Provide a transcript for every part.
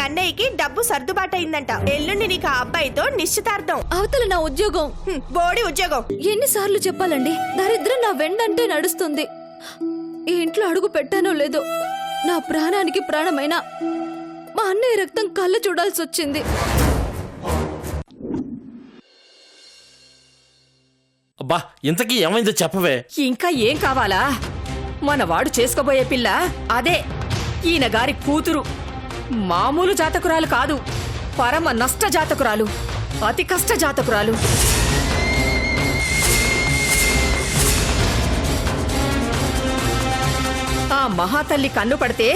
అన్నయ్యకి డబ్బు సర్దుబాటయిందంట. ఎల్లుండి నీకు ఆ అబ్బాయితో నిశ్చితార్థం. అవతల నా ఉద్యోగం. బోడి ఉద్యోగం. ఎన్నిసార్లు చెప్పాలండి, దరిద్రం నా వెండంటే నడుస్తుంది. ఈ ఇంట్లో అడుగు పెట్టానో లేదో నా ప్రాణానికి ప్రాణమైన మా అన్నయ్య రక్తం కళ్ళ చూడాల్సి వచ్చింది. అబ్బా, ఇంతకీ ఏమైందో చెప్పవే. ఇంకా ఏం కావాలా? మనవాడు చేసుకోబోయే పిల్ల అదే ఈయన గారి కూతురు. మామూలు జాతకురాలు కాదు, పరమ నష్ట జాతకురాలు, అతి కష్ట జాతకురాలు. ఆ మహాతల్లి కన్ను పడితే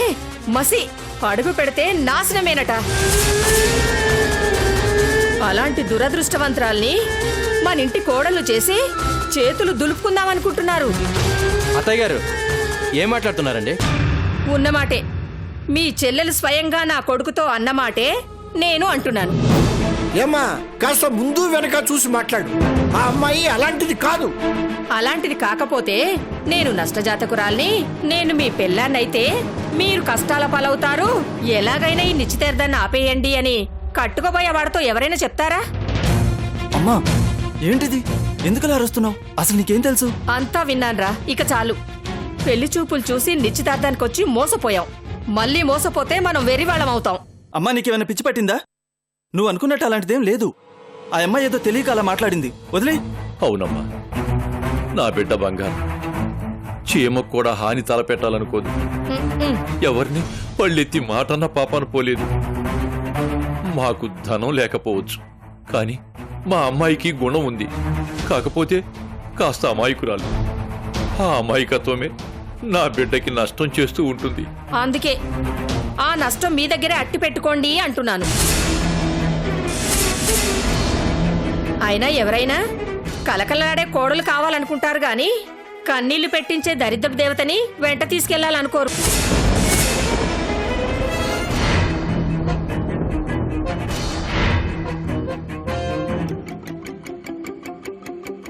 మసి, అడుగు పెడితే నాశనమేనట. అలాంటి దురదృష్టవంతురాల్ని మన ఇంటి కోడలు చేసి చేతులు దులుపుకుందామనుకుంటున్నారు. అత్తయ్య గారు ఏం మాట్లాడుతున్నారండి? ఉన్నమాటే. మీ చెల్లెలు స్వయంగా నా కొడుకుతో అన్నమాటే నేను అంటున్నాను. ఏమ్మా, కాస్త ముందు వెనక చూసి మాట్లాడు. ఆ అమ్మాయి అలాంటిది కాదు. అలాంటిది కాకపోతే నేను నష్టజాతకురాల్ని, నేను మీ పెళ్ళాన్నైతే మీరు కష్టాల పాలవుతారు, ఎలాగైనా ఈ నిశ్చితార్థాన్ని ఆపేయండి అని కట్టుకోబోయే వాడితో ఎవరైనా చెప్తారా? అమ్మా, ఏంటిది? ఎందుకలా అరుస్తున్నావు? అసలు నీకేం తెలుసు? అంతా విన్నాన్రా, ఇక చాలు. పెళ్లి చూపులు చూసి నిశ్చితార్థానికొచ్చి మోసపోయాం. మళ్ళీ మోసపోతే మనం వెర్రివాళ్ళం అవుతాం. అమ్మా, నీకేమైనా పిచ్చి పట్టిందా? నువ్వు అనుకున్నట్టు అలాంటిదేం లేదు. ఆ అమ్మాయి ఏదో తెలియక అలా మాట్లాడింది. వదిలే. అవునమ్మా, నా బిడ్డ బంగారం. చీమకు కూడా హాని తలపెట్టాలనుకోదు. ఎవరిని పళ్ళెత్తి మాటన్న పాపాను పోలేదు. మాకు ధనం లేకపోవచ్చు, కానీ మా అమ్మాయికి గుణం ఉంది. కాకపోతే కాస్త అమాయకురాలు. ఆ అమాయకత్వమే నా బిడ్డకి నష్టం చేస్తూ ఉంటుంది. అందుకే ఆ నష్టం మీ దగ్గరే అట్టి పెట్టుకోండి అంటున్నాను. అయినా ఎవరైనా కలకలాడే కోడలు కావాలనుకుంటారు గాని కన్నీళ్లు పెట్టించే దరిద్రపు దేవతని వెంట తీసుకెళ్లాలనుకోరు.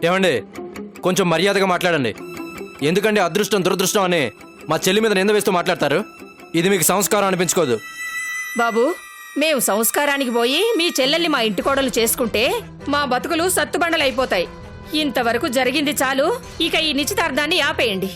ఏమండి, కొంచెం మర్యాదగా మాట్లాడండి. ఎందుకంటే అదృష్టం దురదృష్టం అని మా చెల్లి మీద నింద వేస్తూ మాట్లాడతారు. ఇది మీకు సంస్కారం అనిపించుకోదు. బాబు, మేము సంస్కారానికి పోయి మీ చెల్లెల్ని మా ఇంటి కోడలు చేసుకుంటే మా బతుకులు సత్తుబండలైపోతాయి. ఇంతవరకు జరిగింది చాలు. ఇక ఈ నిశ్చితార్థాన్ని ఆపేయండి.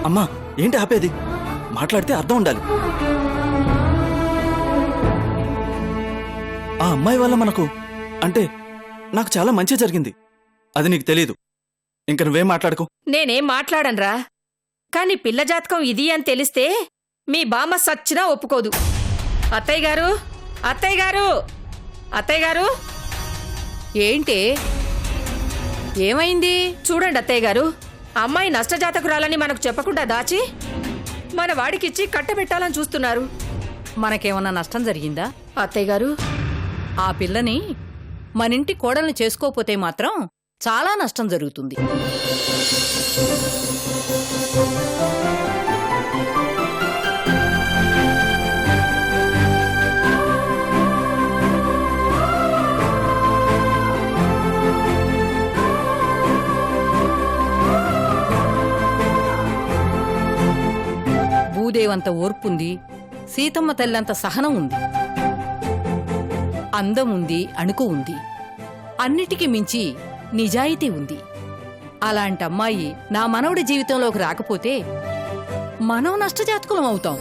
అమ్మా, ఏంటి ఆపేది? మాట్లాడితే అర్థం ఉండాలి. ఆ అమ్మాయి వల్ల మనకు, అంటే నాకు చాలా మంచి జరిగింది. అది నీకు తెలీదు. ఇంక నువ్వేం మాట్లాడకు. నేనేం మాట్లాడనురా, కాని పిల్ల జాతకం ఇది అని తెలిస్తే మీ బామ్మ సచ్చినా ఒప్పుకోదు. అత్తయ్య గారు, అత్తయ్య గారు, అత్తయ్య గారు. ఏంటి? ఏమైంది? చూడండి అత్తయ్య గారు, అమ్మాయి నష్టజాతకురాలని మనకు చెప్పకుండా దాచి మన వాడికిచ్చి కట్టబెట్టాలని చూస్తున్నారు. మనకేమన్నా నష్టం జరిగిందా? అత్తయ్య గారు, ఆ పిల్లని మనింటి కోడల్ని చేసుకోపోతే మాత్రం చాలా నష్టం జరుగుతుంది. భూదేవంత ఓర్పుంది, సీతమ్మ తల్లంత సహనం ఉంది, అందం ఉంది, అణుకు ఉంది, అన్నిటికీ మించి నిజాయితీ ఉంది. అలాంటి అమ్మాయి నా మనవడి జీవితంలోకి రాకపోతే మనం నష్టజాతకులం అవుతాం.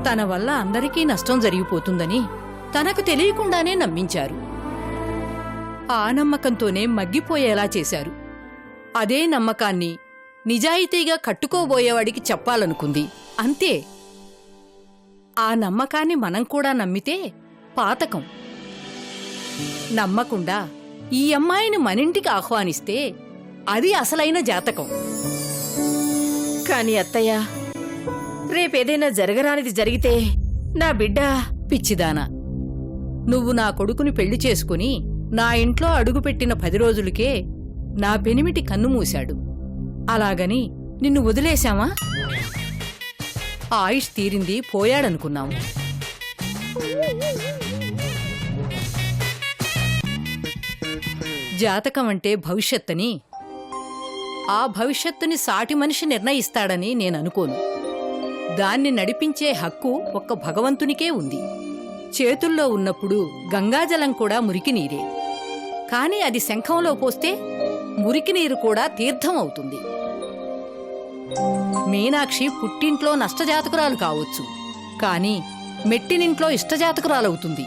తన వల్ల అందరికీ నష్టం జరిగిపోతుందని తనకు తెలియకుండానే నమ్మించారు. ఆ నమ్మకంతోనే మగ్గిపోయేలా చేశారు. అదే నమ్మకాన్ని నిజాయితీగా కట్టుకోబోయేవాడికి చెప్పాలనుకుంది. అంతే. ఆ నమ్మకాన్ని మనం కూడా నమ్మితే పాతకం. నమ్మకుండా ఈ అమ్మాయిని మనింటికి ఆహ్వానిస్తే అది అసలైన జాతకం. కాని అత్తయ్య, రేపేదైనా జరగరానిది జరిగితే నా బిడ్డ... పిచ్చిదానా, నువ్వు నా కొడుకుని పెళ్లి చేసుకుని నా ఇంట్లో అడుగుపెట్టిన 10 రోజులకే నా పెనిమిటి కన్ను మూశాడు. అలాగని నిన్ను వదిలేశామా? ఆయుష్ తీరింది, పోయాడనుకున్నాము. జాతకం అంటే భవిష్యత్తని, ఆ భవిష్యత్తుని సాటి మనిషి నిర్ణయిస్తాడని నేననుకోను. దాన్ని నడిపించే హక్కు ఒక్క భగవంతునికే ఉంది. చేతుల్లో ఉన్నప్పుడు గంగాజలం కూడా మురికినీరే, కాని అది శంఖంలో పోస్తే మురికినీరు కూడా తీర్థం అవుతుంది. మీనాక్షి పుట్టింట్లో నష్టజాతకురాలు కావచ్చు, కాని మెట్టినింట్లో ఇష్టజాతకురాలవుతుంది.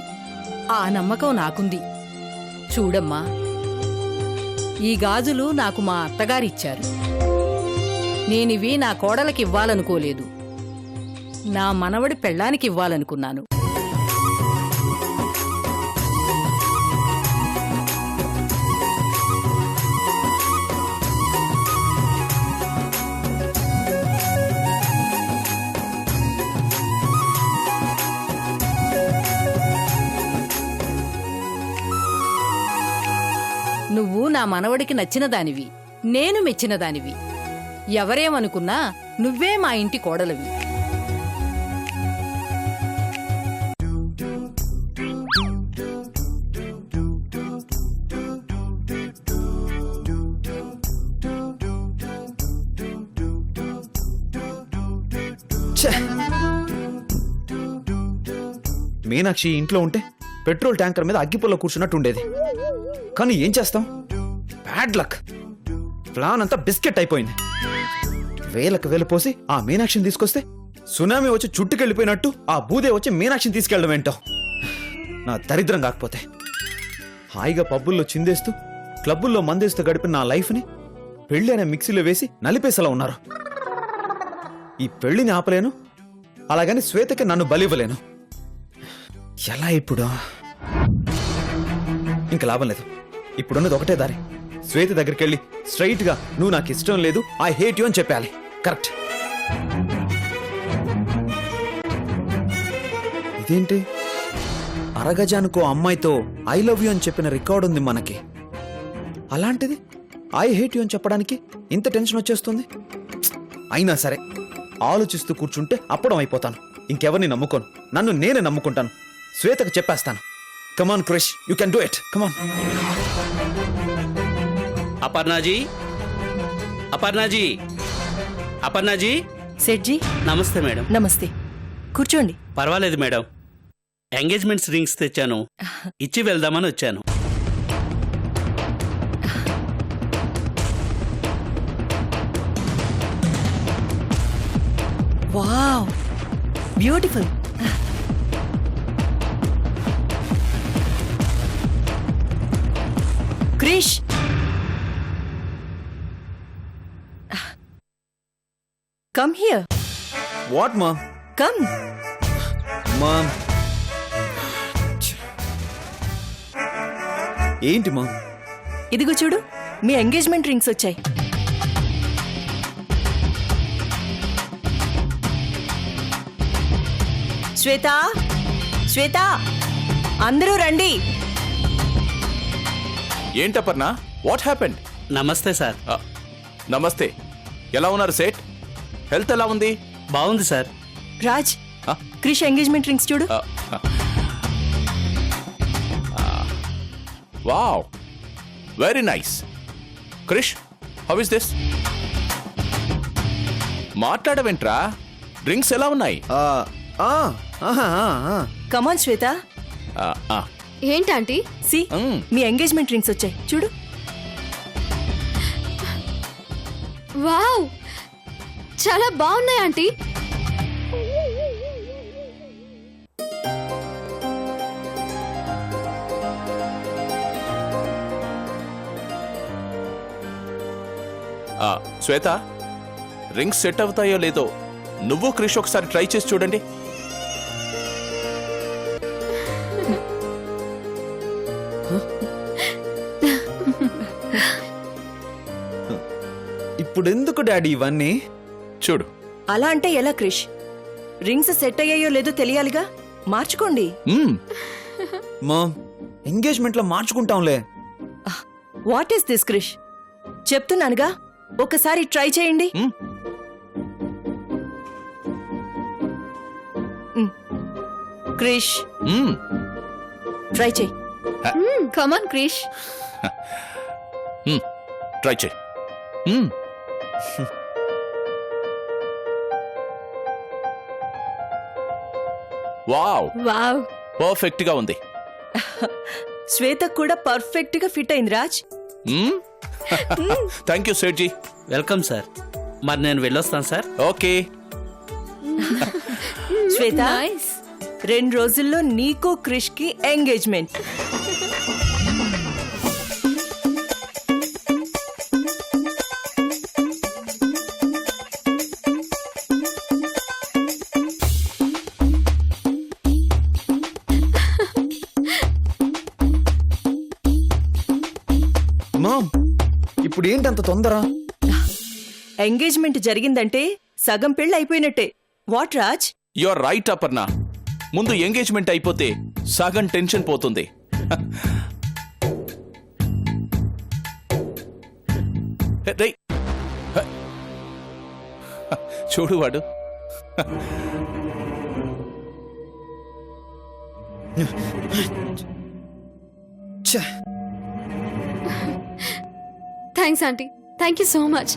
ఆ నమ్మకం నాకుంది. చూడమ్మా, ఈ గాజులు నాకు మా అత్తగారిచ్చారు. నేనివి నా కోడలకివ్వాలనుకోలేదు, నా మనవడి పెళ్ళానికివ్వాలనుకున్నాను. నువ్వు నా మనవడికి నచ్చిన దానివి, నేను మెచ్చిన దానివి. ఎవరేమనుకున్నా నువ్వే మా ఇంటి కోడలివి. మీనాక్షి ఇంట్లో ఉంటే పెట్రోల్ ట్యాంకర్ మీద అగ్గిపుల్ల కూర్చున్నట్టు ఉండేది. కానీ ఏం చేస్తాం, బ్యాడ్ లక్. ప్లాన్ అంతా బిస్కెట్ అయిపోయింది. వేలకు వేలు పోసి ఆ మీనాక్షిని తీసుకొస్తే సునామీ వచ్చి చుట్టుకెళ్ళిపోయినట్టు ఆ బూదే వచ్చి మీనాక్షిని తీసుకెళ్ళడం ఏంటో. నా దరిద్రం కాకపోతే హాయిగా పబ్బుల్లో చిందేస్తూ క్లబ్బుల్లో మందేస్తూ గడిపిన నా లైఫ్ని పెళ్లి అనే మిక్సీలో వేసి నలిపేసేలా ఉన్నారు. ఈ పెళ్లిని ఆపలేను, అలాగని శ్వేతకి నన్ను బలివ్వలేను. ఎలా ఇప్పుడు? ఇంకా లాభం లేదు. ఇప్పుడున్నది ఒకటే దారి. శ్వేత దగ్గరికి వెళ్ళి స్ట్రైట్ గా నువ్వు నాకు ఇష్టం లేదు, ఐ హేట్ యు అని చెప్పాలి. కరెక్ట్. ఇదేంటి, అరగజానుకో అమ్మాయితో ఐ లవ్ యూ అని చెప్పిన రికార్డు ఉంది మనకి. అలాంటిది ఐ హేట్ యు అని చెప్పడానికి ఇంత టెన్షన్ వచ్చేస్తుంది. అయినా సరే, ఆలోచిస్తూ కూర్చుంటే అప్పడం అయిపోతాను. ఇంకెవరిని నమ్ముకోను, నన్ను నేనే నమ్ముకుంటాను. శ్వేతకు చెప్పేస్తాను. Come on Krish, you can do it. Come on. Aparnaji, Aparnaji, Aparnaji. Sethji, నమస్తే మేడం. నమస్తే. కూర్చోండి. పర్వాలేదు మేడం, ఎంగేజ్మెంట్స్ రింగ్స్ తెచ్చాను, ఇచ్చి వెళ్దామని వచ్చాను. Wow, beautiful. Krish, come here. What mom? Come. Mom ఏంటి మామ్? ఇదిగో చూడు, మీ ఎంగేజ్మెంట్ రింగ్స్ వచ్చాయి. శ్వేత, శ్వేత, అందరూ రండి. ఏంటపర్ణ, వాట్ హ్యాపెండ్? నమస్తే సార్. నమస్తే. ఎలా ఉన్నారు సేట్? హెల్త్ ఎలా ఉంది? బాగుంది sir. Raj, Krish engagement rings చూడు. Wow, very nice. Krish, how is this? మాట్లాడవేంట్రా? డ్రింక్స్ ఎలా ఉన్నాయి? కమాన్ శ్వేత. ఏంటంటీ? సి, మీ ఎంగేజ్మెంట్ రింగ్స్ వచ్చాయి చూడు. వావ్, చాలా బాగున్నాయి ఆంటీ. శ్వేత, రింగ్స్ సెట్ అవుతాయో లేదో నువ్వు క్రిష్ ఒకసారి ట్రై చేసి చూడండి. ఇప్పుడెందుకు డాడీ ఇవన్నీ? చూడు. అలా అంటే ఎలా క్రిష్? రింగ్స్ సెట్ అయ్యాయో లేదో తెలియాలిగా, మార్చుకోండి. మామ్, ఎంగేజ్మెంట్ లో మార్చుకుంటాంలే. What is this Krish? చెప్తున్నానుగా, ఒకసారి ట్రై చేయండి. క్రిష్, ట్రై చేయి. కమాన్ క్రిష్. ట్రై చేయి. Wow, wow. పర్ఫెక్ట్ గా ఉంది. శ్వేతకు కూడా పర్ఫెక్ట్ గా ఫిట్ అయింది Raj. Thank you Sethji. Welcome sir. మరి నేను వెళ్ళొస్తాను సార్. ఓకే. శ్వేత, నైస్. 2 రోజుల్లో నీకు క్రిష్ కి ఎంగేజ్మెంట్. మామ్, ఇప్పుడు ఏంటంత తొందర? ఎంగేజ్మెంట్ జరిగిందంటే సగం పెళ్లి అయిపోయినట్టే. What Raj? You are right Aparna. ముందు ఎంగేజ్మెంట్ అయిపోతే సగం టెన్షన్ పోతుంది. రేయ్, చూడు వాడు. ఛే, thanks aunty, thank you so much.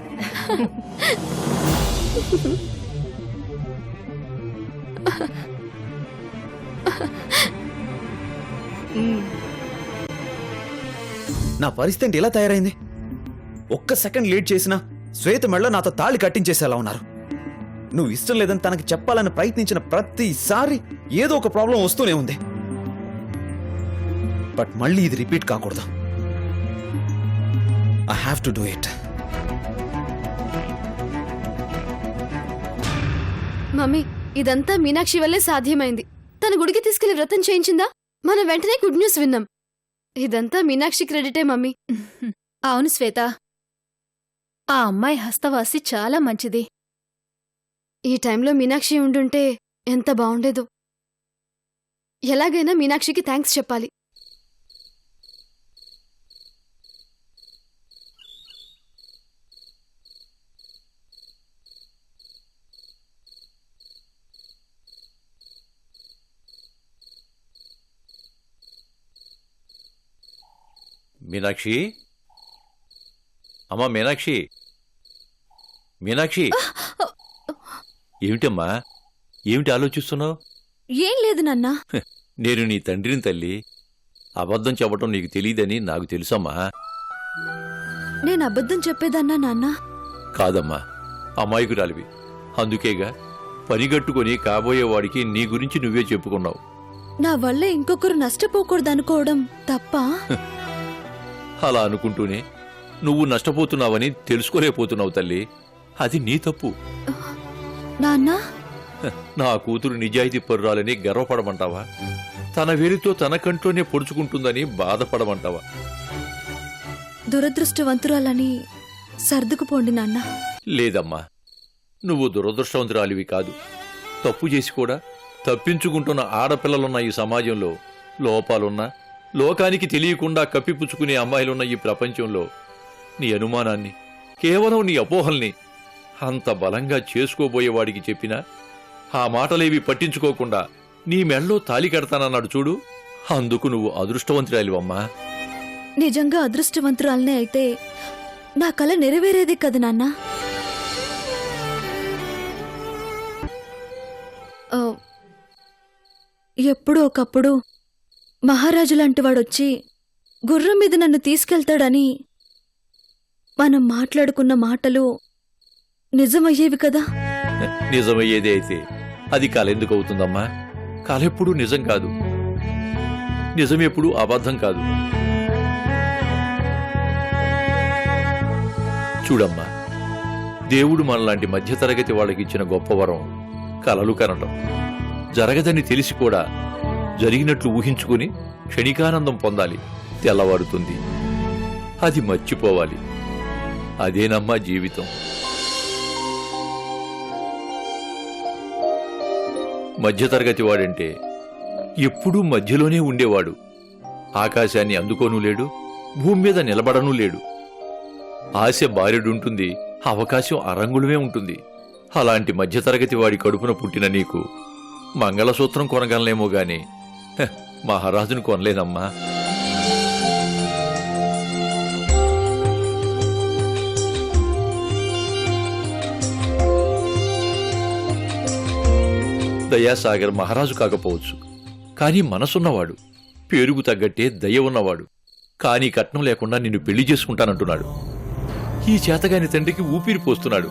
నా పరిస్థితి ఏంటి ఇలా తయారైంది? ఒక్క సెకండ్ లేట్ చేసినా శ్వేత మెళ్ళ నాతో తాళి కట్టించేసేలా ఉన్నారు. నువ్వు ఇష్టం లేదని తనకి చెప్పాలని ప్రయత్నించిన ప్రతిసారి ఏదో ఒక ప్రాబ్లం వస్తూనే ఉంది. బట్ మళ్ళీ ఇది రిపీట్ కాకూడదు. I have to do it. Mummy, ఇదంతా మీనాక్షి వల్లే సాధ్యమైంది. తన గుడికి తీసుకెళ్లి వ్రతం చేయించిందా? మనం వెంటనే గుడ్ న్యూస్ విన్నాం. ఇదంతా మీనాక్షి క్రెడిటే మమ్మీ. అవును శ్వేత, ఆ అమ్మాయి హస్తవాసి చాలా మంచిది. ఈ టైంలో మీనాక్షి ఉండుంటే ఎంత బాగుండేదో. ఎలాగైనా మీనాక్షికి థ్యాంక్స్ చెప్పాలి. మీనాక్షి, అమ్మా మీనాక్షి, మీనాక్షి, ఏమిటమ్మా, ఏమిటి ఆలోచిస్తున్నావు? ఏం లేదు నాన్నా. నేను నీ తండ్రిని తల్లి. అబద్ధం చెప్పటం నీకు తెలియదని నాకు తెలుసమ్మా. నేను అబద్ధం చెప్పేదన్నా నాన్నా? కాదమ్మా, అమాయకురాలివి. అందుకేగా పనిగట్టుకుని కాబోయేవాడికి నీ గురించి నువ్వే చెప్పుకున్నావు. నా వల్ల ఇంకొకరు నష్టపోకూడదనుకోవడం తప్పా? అలా అనుకుంటూనే నువ్వు నష్టపోతున్నావని తెలుసుకోలేకపోతున్నావు తల్లి. అది నీ తప్పు. నాన్నా, నా కూతురు నిజాయితీ పరురాలని గర్వపడమంటావా? తన వేలితో తన కంట్లోనే పొడుచుకుంటుందని బాధపడమంటావా? దురదృష్టవంతురాలని సర్దుకుపోండి నాన్నా. లేదమ్మా, నువ్వు దురదృష్టవంతురాలివి కాదు. తప్పు చేసి కూడా తప్పించుకుంటున్న ఆడపిల్లలున్న ఈ సమాజంలో, లోపాలున్నా లోకానికి తెలియకుండా కప్పిపుచ్చుకునే అమ్మాయిలున్న ఈ ప్రపంచంలో నీ అనుమానాన్ని, కేవలం నీ అపోహల్ని అంత బలంగా చేసుకోబోయేవాడికి చెప్పినా ఆ మాటలేవి పట్టించుకోకుండా నీ మెళ్ళో తాలి కడతానన్నాడు చూడు. అందుకు నువ్వు అదృష్టవంతురాలివమ్మా. నిజంగా అదృష్టవంతురాలనే అయితే నా కల నెరవేరేదే కదా నాన్నా. ఎప్పుడో ఒకప్పుడు మహారాజులాంటి వాడొచ్చి గుర్రం మీద నన్ను తీసుకెళ్తాడని మనం మాట్లాడుకున్న మాటలు నిజమయ్యేవి కదా. నిజమయ్యేదే అయితే అది కలెందుకు అవుతుందమ్మా? కలెప్పుడూ నిజం కాదు, నిజమెప్పుడూ అబద్ధం కాదు. చూడమ్మా, దేవుడు మనలాంటి మధ్యతరగతి వాళ్ళకిచ్చిన గొప్ప వరం కలలు కనటం. జరగదని తెలిసి కూడా జరిగినట్లు ఊహించుకుని క్షణికానందం పొందాలి. తెల్లవారుతుంది, అది మర్చిపోవాలి. అదేనమ్మా జీవితం. మధ్యతరగతి వాడంటే ఎప్పుడూ మధ్యలోనే ఉండేవాడు. ఆకాశాన్ని అందుకోనూ లేడు, భూమి మీద నిలబడనూ లేడు. ఆశ బారెడుంటుంది, అవకాశం అరంగుళమే ఉంటుంది. అలాంటి మధ్యతరగతి వాడి కడుపున పుట్టిన నీకు మంగళసూత్రం కొనగలనేమో గాని మహారాజును కొనలేదమ్మా. దయాసాగర్ మహారాజు కాకపోవచ్చు, కానీ మనసున్నవాడు, పేరుకు తగ్గట్టే దయ ఉన్నవాడు. కానీ కట్నం లేకుండా నిన్ను పెళ్లి చేసుకుంటానంటున్నాడు. ఈ చేతగాని తండ్రికి ఊపిరి పోస్తున్నాడు.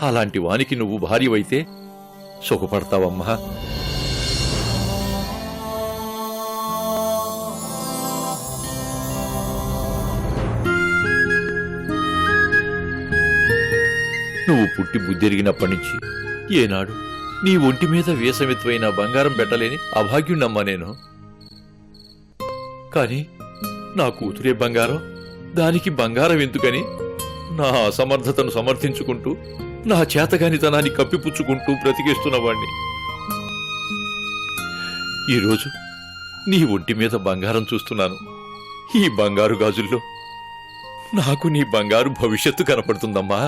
అలాంటి వానికి నువ్వు భార్యవైతే సుఖపడతావమ్మా. నువ్వు పుట్టి బుద్ధిరిగినప్పటి నుంచి ఏనాడు నీ ఒంటి మీద వేసమిత్వైన బంగారం పెట్టలేని అభాగ్యుణ్ణమ్మా నేను. కాని నా కూతురే బంగారం, దానికి బంగారం ఎందుకని నా అసమర్థతను సమర్థించుకుంటూ, నా చేతగానితనాన్ని కప్పిపుచ్చుకుంటూ బ్రతికేస్తున్నవాణ్ణి. ఈరోజు నీ ఒంటి మీద బంగారం చూస్తున్నాను. ఈ బంగారు గాజుల్లో నాకు నీ బంగారు భవిష్యత్తు కనపడుతుందమ్మా.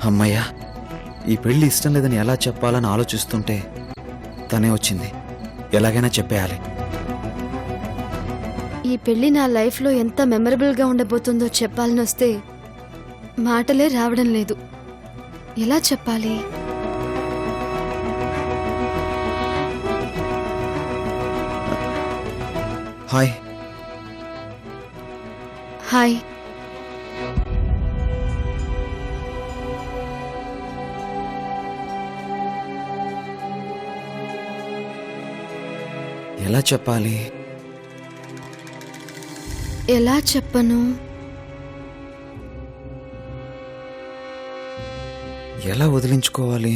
అమ్మయ్యా, ఈ పెళ్లి ఇష్టం లేదని ఎలా చెప్పాలని ఆలోచిస్తుంటే తనే వచ్చింది. ఎలాగైనా చెప్పేయాలి. ఈ పెళ్లి నా లైఫ్లో ఎంత మెమరబుల్గా ఉండబోతుందో చెప్పాలని వస్తే మాటలే రావడం లేదు. ఎలా చెప్పాలి? హాయ్. హాయ్. ఎలా చెప్పాలి? ఎలా చెప్పను? ఎలా వదిలించుకోవాలి?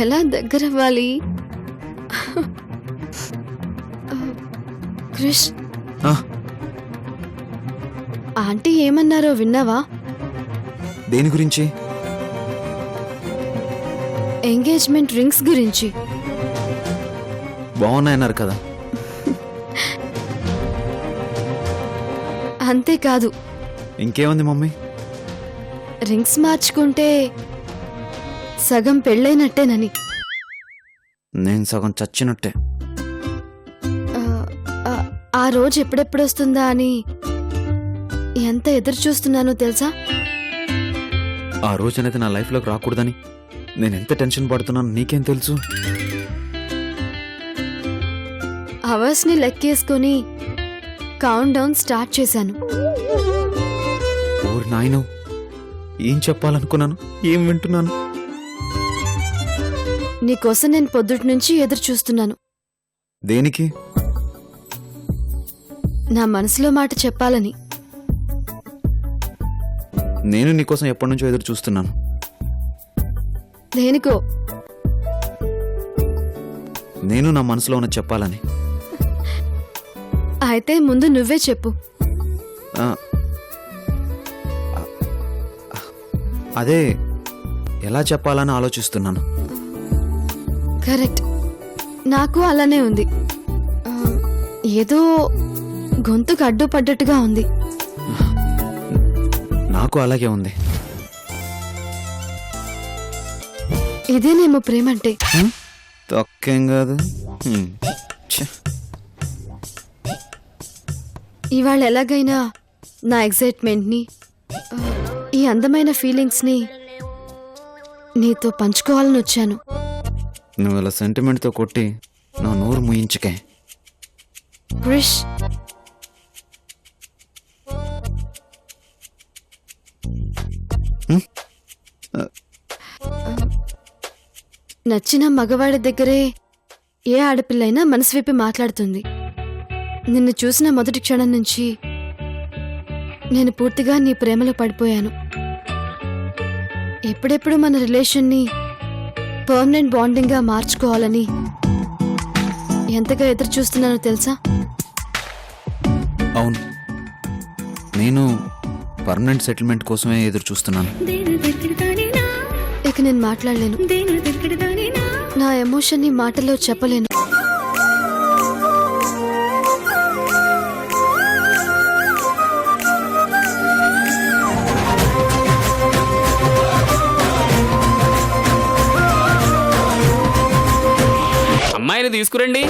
ఎలా దగ్గరవ్వాలి? క్రిష్, ఆ, ఆంటీ ఏమన్నారో విన్నావా? దేని గురించి? ఎంగేజ్మెంట్ రింగ్స్ గురించి. బాగున్నాయన్నారు కదా. అంతేకాదు, ఇంకేముంది మమ్మీ? రింగ్స్ మార్చుకుంటే సగం పెళ్ళైనట్టేనని. నేను సగం చచ్చినట్టే. ఆ రోజు ఎప్పుడెప్పుడొస్తుందా అని ఎంత ఎదురు చూస్తున్నానో తెలుసా? ఆ రోజు అనేది నా లైఫ్లోకి రాకూడదని నేను ఎంత టెన్షన్ పడుతున్నాను నీకేం తెలుసు? అవర్స్ని లెక్కేసుకొని కౌంట్ డౌన్ స్టార్ట్ చేశాను. ఓరి నాయనో, ఏం చెప్పాలనుకున్నాను, ఏం వింటున్నాను? నీకోసం నేను పొద్దుటి నుంచి ఎదురు చూస్తున్నాను. దేనికి? నా మనసులో మాట చెప్పాలని. నేను నీకోసం ఎప్పటి నుంచో ఎదురు చూస్తున్నాను. దేనికో? నేను నా మనసులో ఉన్న చెప్పాలని. అయితే ముందు నువ్వే చెప్పు. అదే ఎలా చెప్పాలని ఆలోచిస్తున్నాను. కరెక్ట్, నాకు అలానే ఉంది. ఏదో గొంతుకు అడ్డుపడ్డట్టుగా ఉంది. నాకు అలాగే ఉంది. ఇదేనేమో ప్రేమంటే. తొక్కేం కాదు. ఇవాళ ఎలాగైనా నా ఎగ్జైట్మెంట్ని, ఈ అందమైన ఫీలింగ్స్ని నీతో పంచుకోవాలని వచ్చాను. నువ్వు ఇలా సెంటిమెంట్తో కొట్టి నా నోరు ముయించుకే. క్రిష్, నచ్చిన మగవాడి దగ్గరే ఏ ఆడపిల్లైనా మనసు విప్పి మాట్లాడుతుంది. నిన్ను చూసిన మొదటి క్షణం నుంచి నేను పూర్తిగా నీ ప్రేమలో పడిపోయాను. ఎప్పుడెప్పుడు మన రిలేషన్ని పర్మనెంట్ బాండింగ్గా మార్చుకోవాలని ఎంతగా ఎదురు చూస్తున్నానో తెలుసా? అవును, నేను పర్మనెంట్ సెటిల్మెంట్ కోసమే ఎదురు చూస్తున్నాను. ఇక నేను మాట్లాడలేను. నా ఎమోషన్ని మాటల్లో చెప్పలేను. అమ్మాయిని తీసుకురండి.